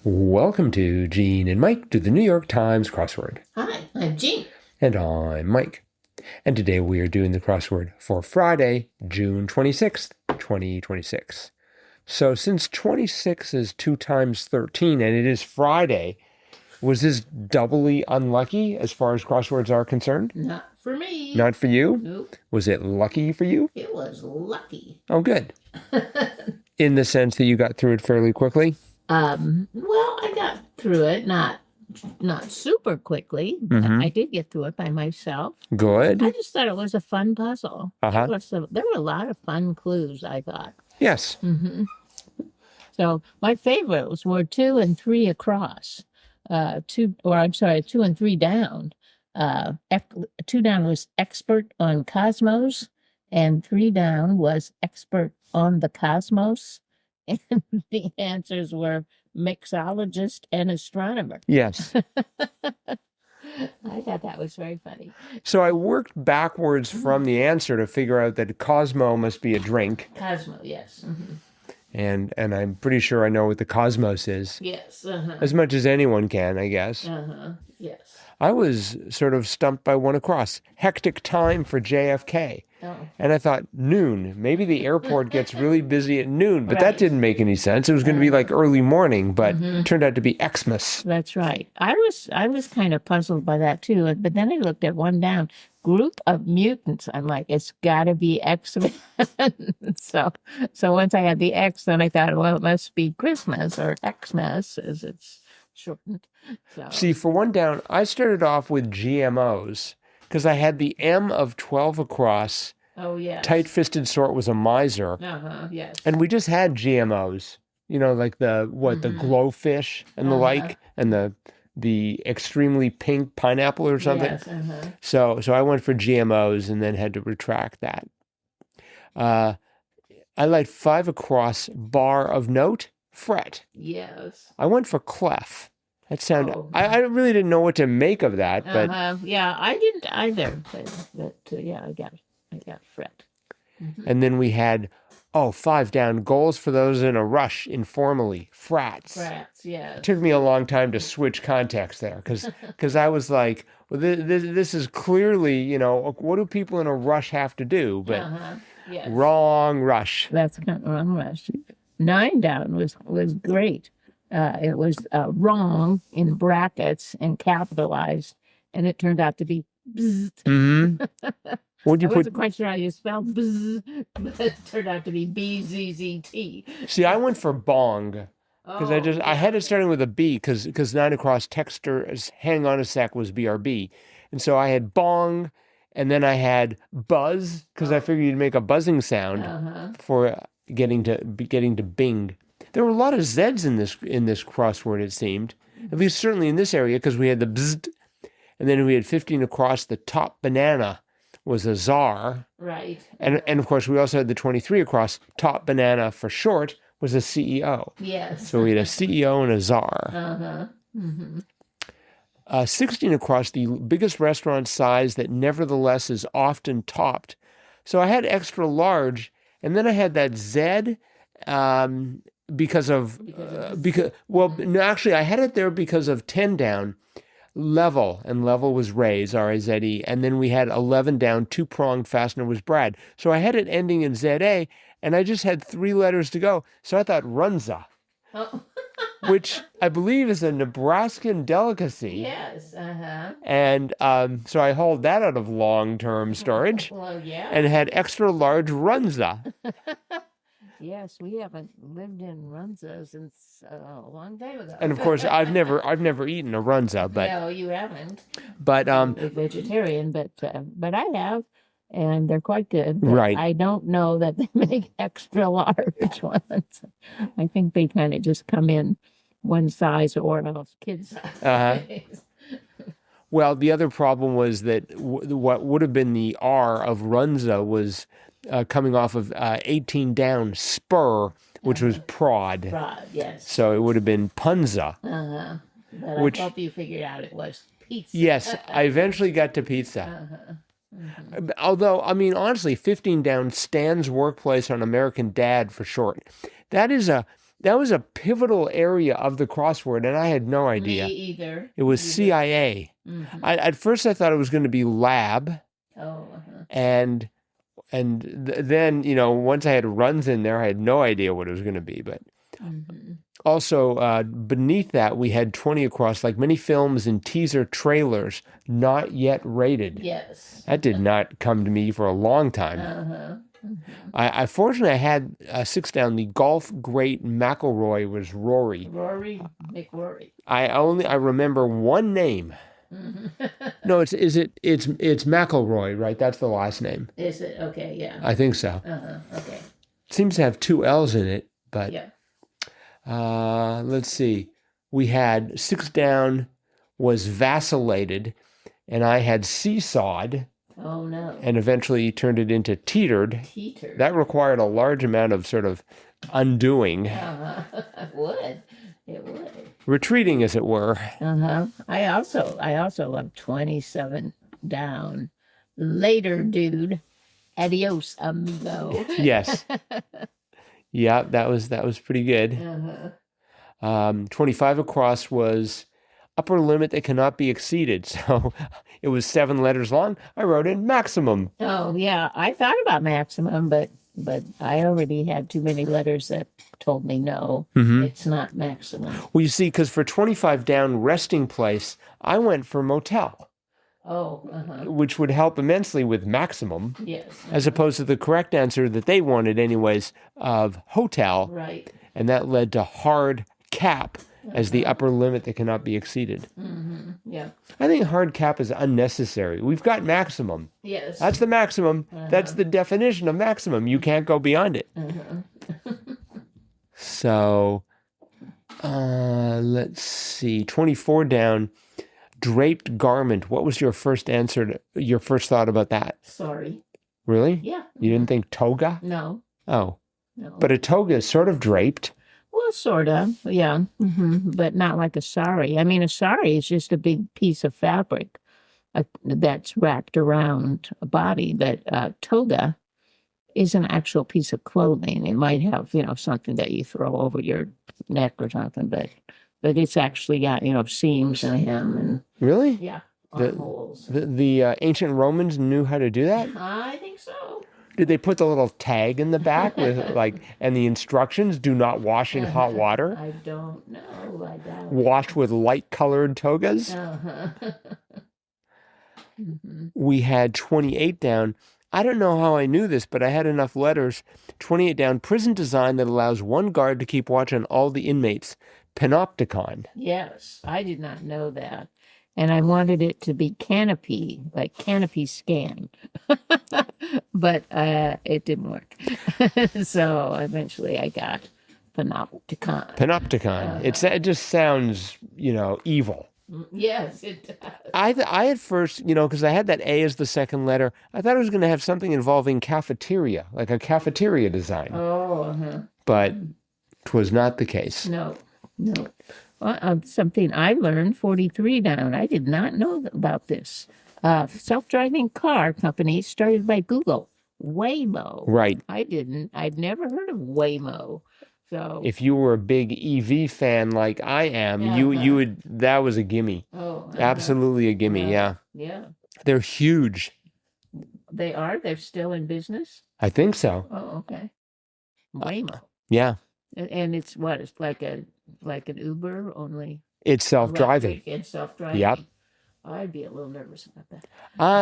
Welcome to Gene and Mike to the New York Times crossword. Hi, I'm Jean. And I'm Mike. And today we are doing the crossword for Friday, June 26th, 2026. So since 26 is 2 times 13 and it is Friday, was this doubly unlucky as far as crosswords are concerned? Not for me. Not for you? Nope. Was it lucky for you? It was lucky. Oh, good. In the sense that you got through it fairly quickly? Well, I got through it, not super quickly, but I did get through it by myself. Good. I just thought it was a fun puzzle. Uh-huh. There were a lot of fun clues, I thought. Yes. So my favorites were 2 and 3 across. 2 and 3 down. 2 down was expert on cosmos, and 3 down was expert on the cosmos. And the answers were mixologist and astronomer. Yes. I thought that was very funny. So I worked backwards from the answer to figure out that Cosmo must be a drink. Cosmo, yes. And I'm pretty sure I know what the cosmos is. Yes. As much as anyone can, I guess. Yes. I was sort of stumped by 1 across. Hectic time for JFK. Oh. And I thought, noon. Maybe the airport gets really busy at noon, but that Right. didn't make any sense. It was going to be like early morning, but it turned out to be Xmas. That's right. I was kind of puzzled by that too. But then I looked at 1 down. Group of mutants. I'm like, it's got to be X-Men. So once I had the X, then I thought, well, it must be Christmas or Xmas, as it's shortened. So. See, for 1 down, I started off with GMOs because I had the M of 12 across. Oh, yes. Tight-fisted sort was a miser. Yes. And we just had GMOs, like the glowfish and the like, and the extremely pink pineapple or something. Yes, So I went for GMOs and then had to retract that. I liked 5 across, bar of note, fret. Yes. I went for clef. That sounded. I really didn't know what to make of that, but yeah, I didn't either. But yeah, I got fret. And then we had 5 down, goals for those in a rush, informally, frats. Frats, yes. It took me a long time to switch context there because I was like, well, this is clearly, what do people in a rush have to do? But yes. Wrong rush. That's kind of wrong rush. 9 down was great. It was wrong in brackets and capitalized, and it turned out to be bzzzt. What'd you I wasn't quite sure how you spell bzzz, but it turned out to be BZZT. See, I went for bong because I had it starting with a B because 9 across texters, hang on a sec was BRB. And so I had bong, and then I had buzz because I figured you'd make a buzzing sound for getting to Bing. There were a lot of Z's in this crossword, it seemed. At least certainly in this area, because we had the bzzzt, and then we had 15 across. The top banana was a czar. Right. And of course, we also had the 23 across. Top banana for short was a CEO. Yes. So we had a CEO and a czar. 16 across, the biggest restaurant size that nevertheless is often topped. So I had extra large, and then I had that Z. Because actually I had it there because of 10 down, level, and level was raise, R-A-Z-E, and then we had 11 down, 2-pronged fastener was Brad. So I had it ending in Z-A, and I just had 3 letters to go. So I thought Runza, which I believe is a Nebraskan delicacy. Yes, And so I hauled that out of long-term storage. Well, yeah. And had extra large Runza. Yes, we haven't lived in Runza since a long time ago. And of course, I've never eaten a Runza, but no, you haven't. But I'm a vegetarian, but I have, and they're quite good. Right. I don't know that they make extra large ones. I think they kind of just come in one size or else kid size. Well, the other problem was that what would have been the R of Runza was coming off of 18 down, spur, which was prod. Prod, yes. So it would have been punza. But I hope you figured out it was pizza. Yes, I eventually got to pizza. Although, I mean, honestly, 15 down, Stan's Workplace on American Dad for short. That is a That was a pivotal area of the crossword, and I had no idea. Me either. It was Either. CIA. Mhm. At first, I thought it was going to be lab, Oh, and then once I had runs in there, I had no idea what it was going to be. But also beneath that, we had 20 across, like many films and teaser trailers, not yet rated. yes. That did not come to me for a long time. I fortunately I had 6 down. The golf great McIlroy was Rory. Rory McRory. I remember one name. No, it's McIlroy, right? That's the last name. Is it? Okay, yeah. I think so. Okay. Seems to have 2 L's in it, but Yeah. let's see. We had 6 down was vacillated, and I had seesawed. Oh, no. And eventually turned it into teetered. Teetered. That required a large amount of sort of undoing. It would. It would. Retreating, as it were. I also love 27 down. Later, dude. Adios, amigo. Yes. Yeah, that was pretty good. 25 across was upper limit that cannot be exceeded. So it was 7 letters long. I wrote in maximum. Oh, yeah. I thought about maximum, but I already had too many letters that told me no, it's not maximum. Well, you see, because for 25 down resting place, I went for motel. Oh, which would help immensely with maximum. Yes. As opposed to the correct answer that they wanted anyways of hotel. Right. And that led to hard cap as the upper limit that cannot be exceeded. Yeah. I think hard cap is unnecessary. We've got maximum. Yes. That's the maximum. That's the definition of maximum. You can't go beyond it. So, let's see. 24 down, draped garment. What was your first answer, your first thought about that? Sorry. Really? Yeah. You didn't think toga? No. Oh. No. But a toga is sort of draped. Well, sort of, yeah, but not like a sari. I mean, a sari is just a big piece of fabric that's wrapped around a body. But toga is an actual piece of clothing. It might have, something that you throw over your neck or something, but it's actually got, seams and hem and Really? yeah, armholes. The ancient Romans knew how to do that? I think so. Did they put the little tag in the back with and the instructions, do not wash in hot water? I don't know. I doubt. Wash with light colored togas? We had 28 down. I don't know how I knew this, but I had enough letters. 28 down, prison design that allows one guard to keep watch on all the inmates. PANOPTICON. Yes, I did not know that. And I wanted it to be canopy, like canopy scan. But it didn't work. So eventually I got Panopticon. PANOPTICON. It just sounds, evil. Yes, it does. I at first, because I had that A as the second letter, I thought it was going to have something involving cafeteria, like a cafeteria design. Oh, But it was not the case. No. Well, something I learned, 43 down. I did not know about this. Self-driving car company started by Google, Waymo. Right. I didn't. I'd never heard of Waymo. So if you were a big EV fan like I am, you would. That was a gimme. Oh, absolutely a gimme. Yeah. They're huge. They are. They're still in business. I think so. Oh, okay. Waymo. Yeah. And it's what? It's like an Uber, only it's self-driving. It's self-driving. Yep. I'd be a little nervous about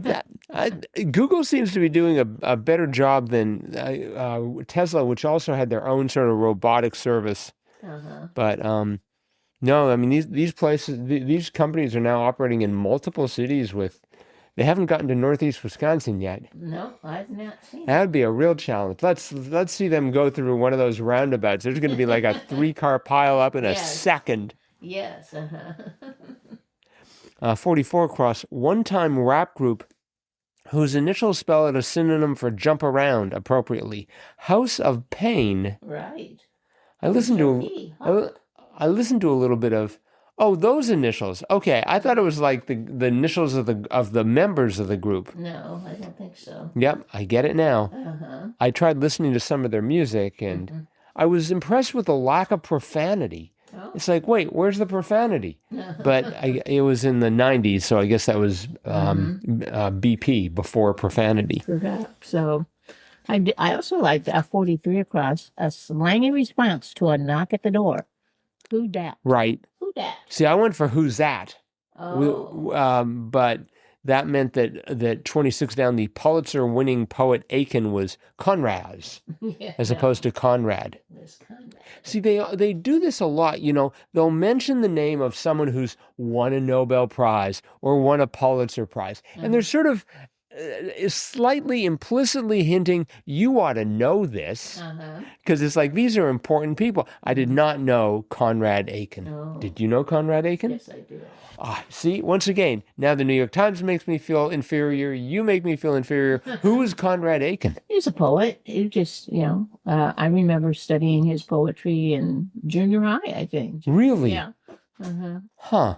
that. Google seems to be doing a better job than Tesla, which also had their own sort of robotic service. But no, I mean these places, these companies are now operating in multiple cities They haven't gotten to Northeast Wisconsin yet. No, I've not seen that. Would be a real challenge. Let's see them go through one of those roundabouts. There's going to be like a 3-car pile up in a second. Yes. 44 across, one-time rap group whose initials spell out a synonym for jump around appropriately. House of Pain. Right. I listened to a little bit of. Oh, those initials. Okay, I thought it was like the initials of the members of the group. No, I don't think so. Yep, I get it now. I tried listening to some of their music, and I was impressed with the lack of profanity. Oh. It's like, wait, where's the profanity? But it was in the 90s, so I guess that was BP, before profanity. Perhaps. So I also liked 43 across, a slangy response to a knock at the door. Who dat? Right. Who dat? See, I went for who's that? Oh. But that meant that 26 down, the Pulitzer-winning poet Aiken was Conraz, as opposed to Conrad. Conrad. See, they do this a lot. You know, they'll mention the name of someone who's won a Nobel Prize or won a Pulitzer Prize, and they're sort of slightly implicitly hinting you ought to know this, because it's like, these are important people. I did not know Conrad Aiken. Oh. Did you know Conrad Aiken? Yes, I do. See, once again, now the New York Times makes me feel inferior. You make me feel inferior. Who is Conrad Aiken? He's a poet. He just, I remember studying his poetry in junior high, I think. Really? Yeah. Huh.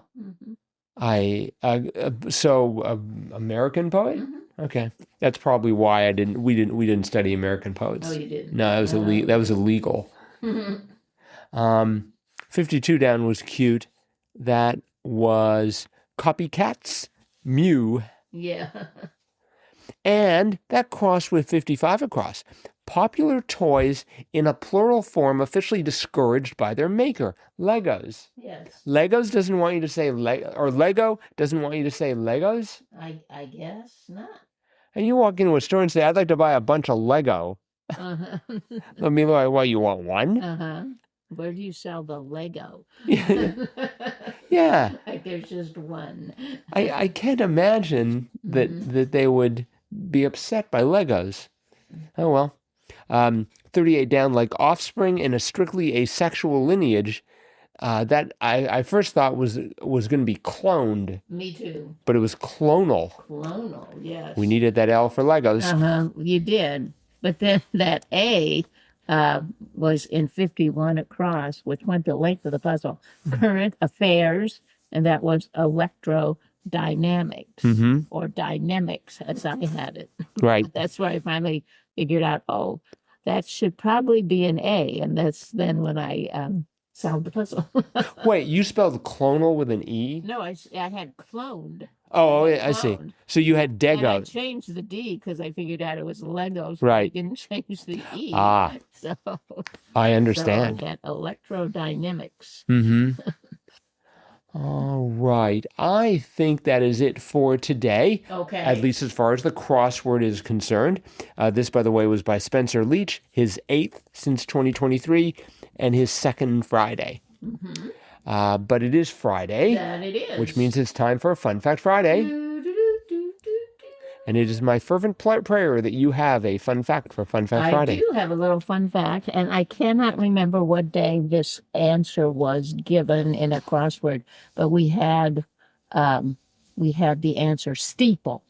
Mm-hmm. So American poet? Mm-hmm. Okay. That's probably why we didn't study American poets. Oh, you didn't? No, that was illegal. 52 down was cute. That was Copycats, Mew. Yeah. And that crossed with 55 across. Popular toys in a plural form officially discouraged by their maker, Legos. Yes. Legos doesn't want you to say or Lego doesn't want you to say Legos? I guess not. And you walk into a store and say, I'd like to buy a bunch of Lego. Let me know, why you want one? Where do you sell the Lego? Yeah. Like there's just one. I can't imagine that they would be upset by Legos. Oh, well. 38 down, like offspring in a strictly asexual lineage, that I first thought was going to be cloned. Me too. But it was clonal. Clonal, yes. We needed that L for Legos. You did. But then that A was in 51 across, which went the length of the puzzle. Current affairs, and that was electrodynamics, or dynamics, as I had it. Right. That's where I finally figured out, that should probably be an A, and that's then when I solved the puzzle. Wait, you spelled clonal with an E? No, I had cloned. Oh, I see. So you had Dego. And I changed the D because I figured out it was Legos. Right. I didn't change the E. So I understand. So that electrodynamics. All right. I think that is it for today. Okay. At least as far as the crossword is concerned. This, by the way, was by Spencer Leach, his 8th since 2023, and his 2nd Friday. But it is Friday. That it is. Which means it's time for a Fun Fact Friday. And it is my fervent prayer that you have a fun fact for Fun Fact Friday. I do have a little fun fact, and I cannot remember what day this answer was given in a crossword, but we had the answer steeple.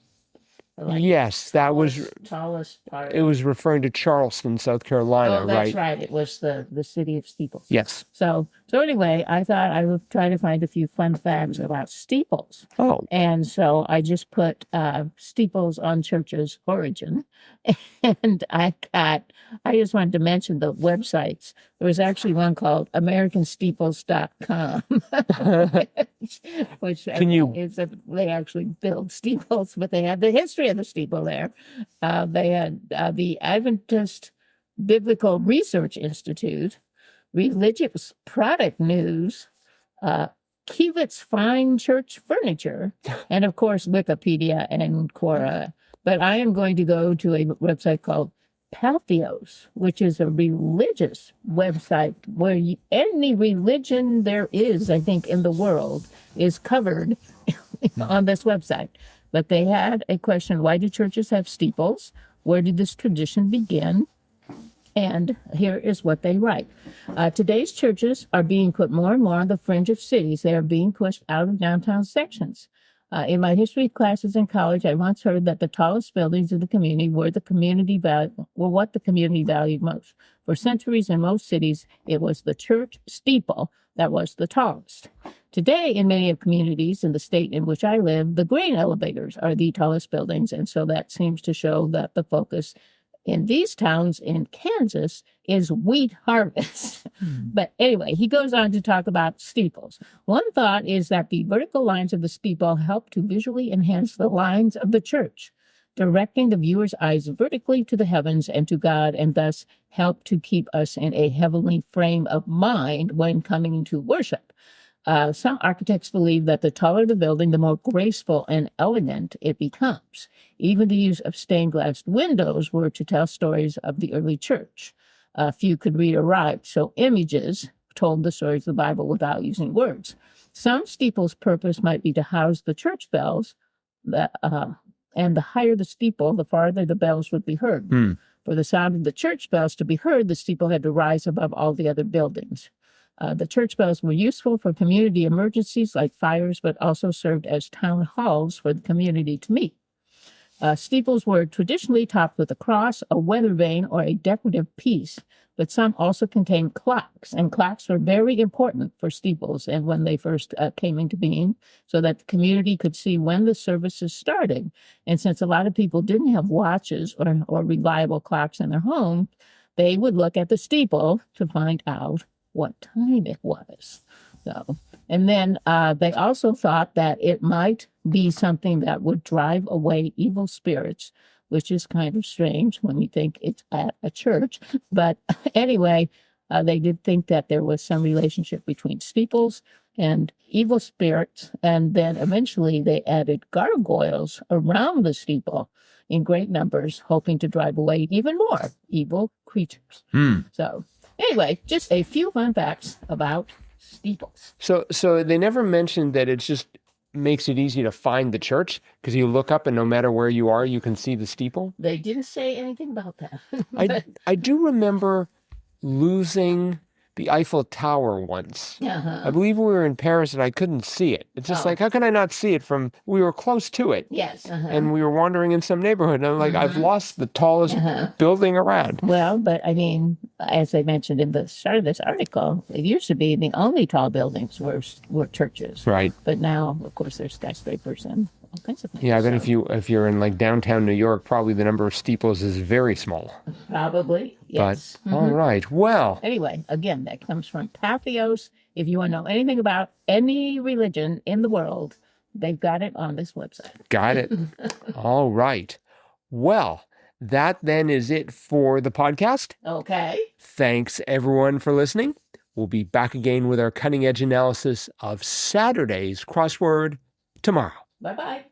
Yes, that was tallest part. It was referring to Charleston, South Carolina, right? That's right. It was the city of steeples. Yes. So anyway, I thought I would try to find a few fun facts about steeples. Oh. And so I just put steeples on church's origin, and I just wanted to mention the websites. There was actually one called AmericanSteeples.com, which they actually build steeples, but they had the history of the steeple there. They had the Adventist Biblical Research Institute, Religious Product News, Kiewitt's Fine Church Furniture, and of course Wikipedia and Quora. But I am going to go to a website called Pathos, which is a religious website where any religion there is, I think, in the world is covered on this website. But they had a question, why do churches have steeples? Where did this tradition begin? And here is what they write. Today's churches are being put more and more on the fringe of cities. They are being pushed out of downtown sections. In my history classes in college, I once heard that the tallest buildings in the community were what the community valued most. For centuries in most cities, it was the church steeple that was the tallest. Today, in many of communities in the state in which I live, the grain elevators are the tallest buildings, and so that seems to show that the focus in these towns in Kansas is wheat harvest. But anyway, he goes on to talk about steeples. One thought is that the vertical lines of the steeple help to visually enhance the lines of the church, directing the viewer's eyes vertically to the heavens and to God, and thus help to keep us in a heavenly frame of mind when coming to worship. Some architects believe that the taller the building, the more graceful and elegant it becomes. Even the use of stained glass windows were to tell stories of the early church. Few could read or write, so images told the stories of the Bible without using words. Some steeples' purpose might be to house the church bells, and the higher the steeple, the farther the bells would be heard. For the sound of the church bells to be heard, the steeple had to rise above all the other buildings. The church bells were useful for community emergencies like fires, but also served as town halls for the community to meet. Steeples were traditionally topped with a cross, a weather vane, or a decorative piece, but some also contained clocks, and clocks were very important for steeples and when they first came into being, so that the community could see when the services started. And since a lot of people didn't have watches or reliable clocks in their home, they would look at the steeple to find out what time it was. So, and then they also thought that it might be something that would drive away evil spirits, which is kind of strange when you think it's at a church. But anyway, they did think that there was some relationship between steeples and evil spirits. And then eventually they added gargoyles around the steeple in great numbers, hoping to drive away even more evil creatures. So anyway, just a few fun facts about steeples. So they never mentioned that it just makes it easy to find the church because you look up and no matter where you are, you can see the steeple. They didn't say anything about that. I do remember losing the Eiffel Tower once. I believe we were in Paris and I couldn't see it. It's just like, how can I not see it we were close to it. Yes. And we were wandering in some neighborhood and I'm like, I've lost the tallest building around. Well, but I mean, as I mentioned in the start of this article, it used to be the only tall buildings were churches. Right. But now, of course, there's skyscrapers and all kinds of things. Yeah, I bet if you're in like downtown New York, probably the number of steeples is very small. Probably, yes. But, all right, well. Anyway, again, that comes from Pathos. If you want to know anything about any religion in the world, they've got it on this website. Got it. All right. Well, that then is it for the podcast. Okay. Thanks, everyone, for listening. We'll be back again with our cutting-edge analysis of Saturday's crossword tomorrow. Bye-bye.